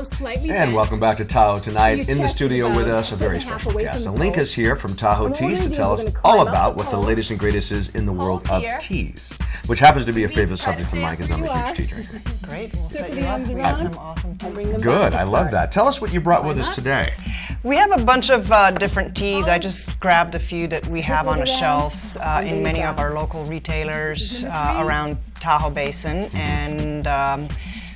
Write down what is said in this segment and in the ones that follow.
And welcome back to Tahoe Tonight. In the studio with us, a very special guest. Alinka's here from Tahoe Teas to tell us all about what the latest and greatest is in the world of teas, which happens to be a favorite subject for Mike, as I'm a huge tea drinker. Great, we'll set you up. We got some awesome teas. Good, I love that. Tell us what you brought with us today. We have a bunch of different teas. I just grabbed a few that we have on the shelves in many of our local retailers around Tahoe Basin, and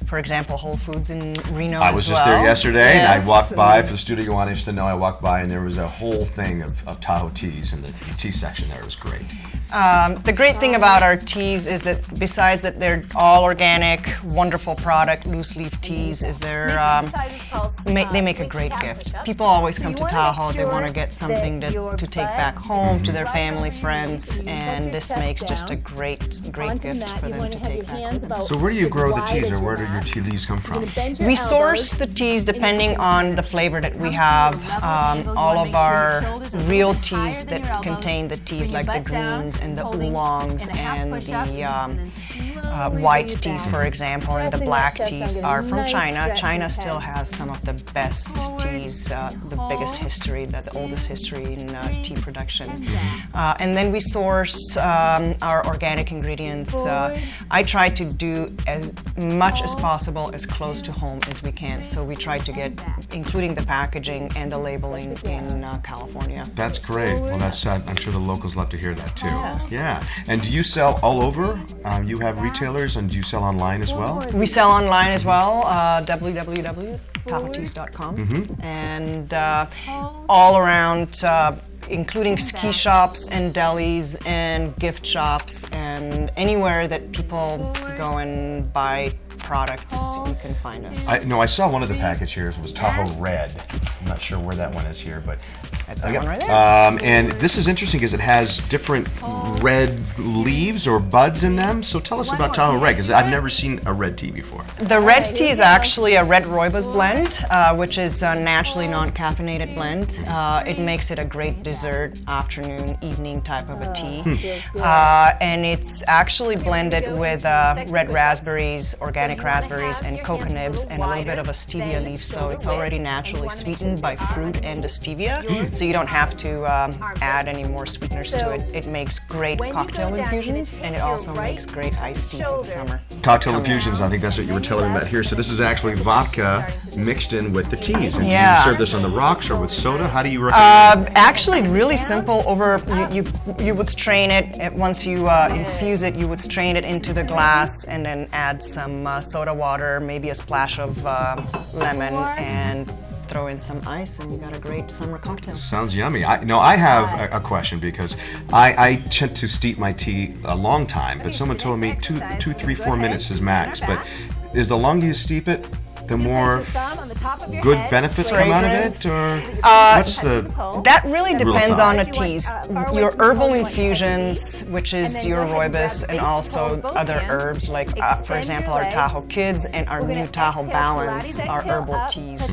for example, Whole Foods in Reno. I was just there yesterday, and I walked by, for the studio audience to know, I walked by and there was a whole thing of Tahoe teas in the tea section there. It was great. The great thing about our teas is that besides that they're all organic, wonderful product, loose leaf teas, is they make a great gift. People always come to Tahoe, they want to get something to take back home to their family, friends, and this makes just a great gift for them to take back with them. So where do you grow the teas, or where do your tea leaves come from? We source the teas depending on the flavor that we have. All of our real teas that contain the teas like the greens and the oolongs and the white teas, for example, and the black teas are from China. China still has some of the best teas, the biggest history, the oldest history in tea production. And then we source our organic ingredients. I try to do as much as possible as close to home as we can, so we try to get, including the packaging and the labeling, in California. That's great. Well, that's I'm sure the locals love to hear that too. Yeah. And do you sell all over? You have retailers, and do you sell online as well? We sell online as well, www.tahoeteas.com, and all around, including ski shops and delis and gift shops and anywhere that people go and buy products, you can find us. I saw one of the package here. It was Tahoe Red. I'm not sure where that one is here, but that's that one right there. And this is interesting because it has different red leaves or buds in them. So tell us about Tahoe Red, because I've never seen a red tea before. The red tea is actually a red rooibos blend, which is a naturally non-caffeinated blend. It makes it a great dessert, afternoon, evening type of a tea. And it's actually blended with red raspberries, organic raspberries, and cocoa nibs, and a little bit of a stevia leaf, so it's already naturally sweetened by fruit and the stevia, so you don't have to add any more sweeteners to it. It makes great cocktail infusions, and it also makes great iced tea for the summer. Cocktail infusions, I think that's what you were telling me about here. So this is actually vodka mixed in with the teas. And do you serve this on the rocks or with soda? How do you recommend it? Actually, really simple. You would strain it. Once you infuse it, you would strain it into the glass and then add some soda water, maybe a splash of lemon, and throw in some ice, and you got a great summer cocktail. Sounds yummy. I have a question, because I tend to steep my tea a long time, but someone told me 2, 3, 4 minutes is max. But is the longer you steep it, the more good benefits come out of it, or what's the? That really depends on the teas. Your herbal infusions, which is your rooibos, and also other herbs, like for example our Tahoe Kids and our new Tahoe Balance, our herbal teas.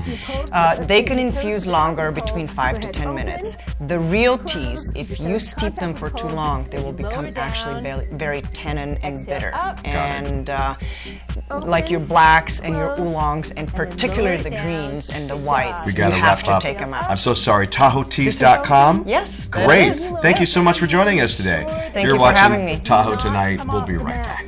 They can infuse longer, between 5 to 10 minutes. The real teas, if you steep them for too long, they will become actually very tannin and bitter. And like your blacks and your oolongs, and particularly the greens and the whites, you have to take them out. I'm so sorry. TahoeTeas.com? Yes. Great. Thank you so much for joining us today. Thank you for having me. You're watching Tahoe Tonight. We'll be right back.